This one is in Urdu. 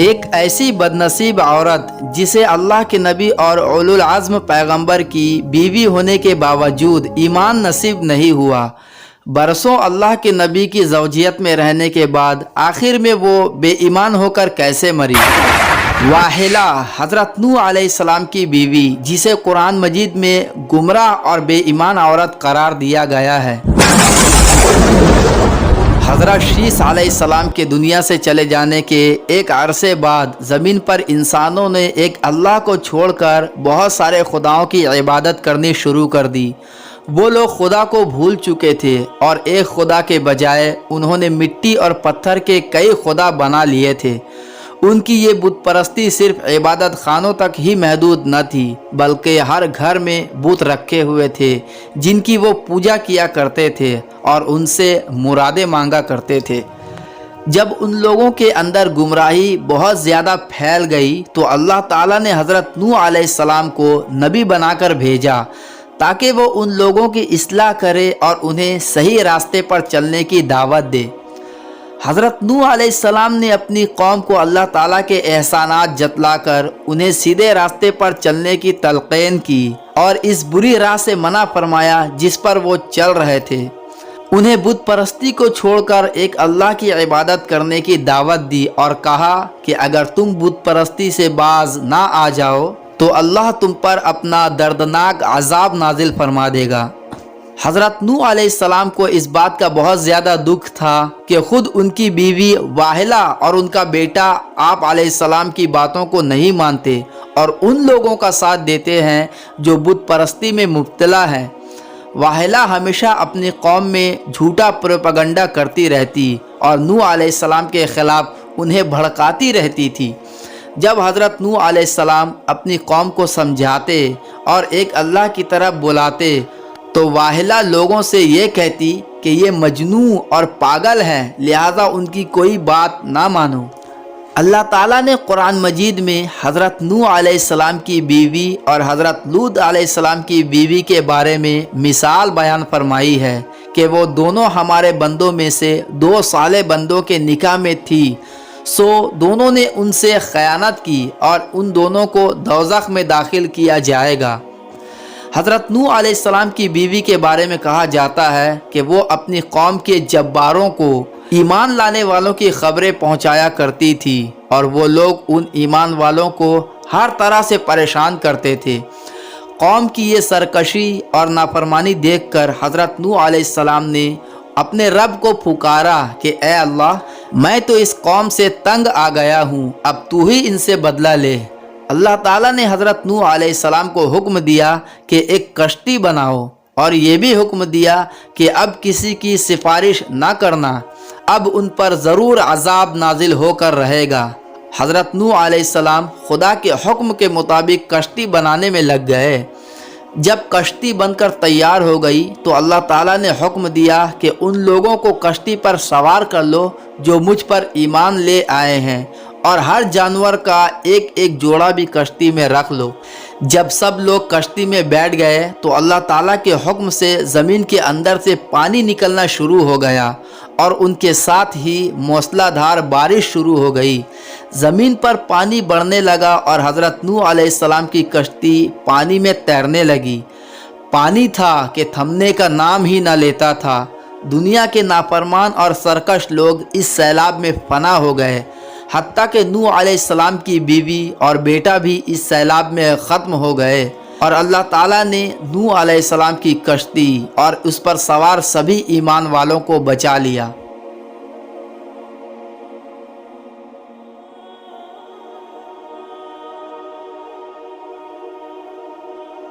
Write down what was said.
ایک ایسی بدنصیب عورت جسے اللہ کے نبی اور اولو العزم پیغمبر کی بیوی ہونے کے باوجود ایمان نصیب نہیں ہوا، برسوں اللہ کے نبی کی زوجیت میں رہنے کے بعد آخر میں وہ بے ایمان ہو کر کیسے مری؟ واحلہ حضرت نوح علیہ السلام کی بیوی، جسے قرآن مجید میں گمراہ اور بے ایمان عورت قرار دیا گیا ہے۔ حضرت شیث علیہ السلام کے دنیا سے چلے جانے کے ایک عرصے بعد زمین پر انسانوں نے ایک اللہ کو چھوڑ کر بہت سارے خداؤں کی عبادت کرنی شروع کر دی۔ وہ لوگ خدا کو بھول چکے تھے اور ایک خدا کے بجائے انہوں نے مٹی اور پتھر کے کئی خدا بنا لیے تھے۔ ان کی یہ بت پرستی صرف عبادت خانوں تک ہی محدود نہ تھی، بلکہ ہر گھر میں بت رکھے ہوئے تھے جن کی وہ پوجا کیا کرتے تھے اور ان سے مرادیں مانگا کرتے تھے۔ جب ان لوگوں کے اندر گمراہی بہت زیادہ پھیل گئی تو اللہ تعالیٰ نے حضرت نوح علیہ السلام کو نبی بنا کر بھیجا تاکہ وہ ان لوگوں کی اصلاح کرے اور انہیں صحیح راستے پر چلنے کی دعوت دے۔ حضرت نوح علیہ السلام نے اپنی قوم کو اللہ تعالیٰ کے احسانات جتلا کر انہیں سیدھے راستے پر چلنے کی تلقین کی اور اس بری راہ سے منع فرمایا جس پر وہ چل رہے تھے۔ انہیں بت پرستی کو چھوڑ کر ایک اللہ کی عبادت کرنے کی دعوت دی اور کہا کہ اگر تم بت پرستی سے باز نہ آ جاؤ تو اللہ تم پر اپنا دردناک عذاب نازل فرما دے گا۔ حضرت نوح علیہ السلام کو اس بات کا بہت زیادہ دکھ تھا کہ خود ان کی بیوی واحلہ اور ان کا بیٹا آپ علیہ السلام کی باتوں کو نہیں مانتے اور ان لوگوں کا ساتھ دیتے ہیں جو بت پرستی میں مبتلا ہیں۔ واحلہ ہمیشہ اپنی قوم میں جھوٹا پروپیگنڈا کرتی رہتی اور نوح علیہ السلام کے خلاف انہیں بھڑکاتی رہتی تھی۔ جب حضرت نوح علیہ السلام اپنی قوم کو سمجھاتے اور ایک اللہ کی طرف بلاتے تو واحلہ لوگوں سے یہ کہتی کہ یہ مجنون اور پاگل ہیں، لہذا ان کی کوئی بات نہ مانو۔ اللہ تعالیٰ نے قرآن مجید میں حضرت نوح علیہ السلام کی بیوی اور حضرت لوط علیہ السلام کی بیوی کے بارے میں مثال بیان فرمائی ہے کہ وہ دونوں ہمارے بندوں میں سے دو صالح بندوں کے نکاح میں تھی، سو دونوں نے ان سے خیانت کی اور ان دونوں کو دوزخ میں داخل کیا جائے گا۔ حضرت نوح علیہ السلام کی بیوی کے بارے میں کہا جاتا ہے کہ وہ اپنی قوم کے جباروں کو ایمان لانے والوں کی خبریں پہنچایا کرتی تھی اور وہ لوگ ان ایمان والوں کو ہر طرح سے پریشان کرتے تھے۔ قوم کی یہ سرکشی اور نافرمانی دیکھ کر حضرت نوح علیہ السلام نے اپنے رب کو پکارا کہ اے اللہ، میں تو اس قوم سے تنگ آ گیا ہوں، اب تو ہی ان سے بدلہ لے۔ اللہ تعالیٰ نے حضرت نوح علیہ السلام کو حکم دیا کہ ایک کشتی بناؤ اور یہ بھی حکم دیا کہ اب کسی کی سفارش نہ کرنا، اب ان پر ضرور عذاب نازل ہو کر رہے گا۔ حضرت نوح علیہ السلام خدا کے حکم کے مطابق کشتی بنانے میں لگ گئے۔ جب کشتی بن کر تیار ہو گئی تو اللہ تعالیٰ نے حکم دیا کہ ان لوگوں کو کشتی پر سوار کر لو جو مجھ پر ایمان لے آئے ہیں، اور ہر جانور کا ایک ایک جوڑا بھی کشتی میں رکھ لو۔ جب سب لوگ کشتی میں بیٹھ گئے تو اللہ تعالیٰ کے حکم سے زمین کے اندر سے پانی نکلنا شروع ہو گیا اور ان کے ساتھ ہی موسلا دھار بارش شروع ہو گئی۔ زمین پر پانی بڑھنے لگا اور حضرت نوح علیہ السلام کی کشتی پانی میں تیرنے لگی۔ پانی تھا کہ تھمنے کا نام ہی نہ لیتا تھا۔ دنیا کے نافرمان اور سرکش لوگ اس سیلاب میں فنا ہو گئے، حتیٰ کہ نوح علیہ السلام کی بیوی اور بیٹا بھی اس سیلاب میں ختم ہو گئے، اور اللہ تعالیٰ نے نوح علیہ السلام کی کشتی اور اس پر سوار سبھی ایمان والوں کو بچا لیا۔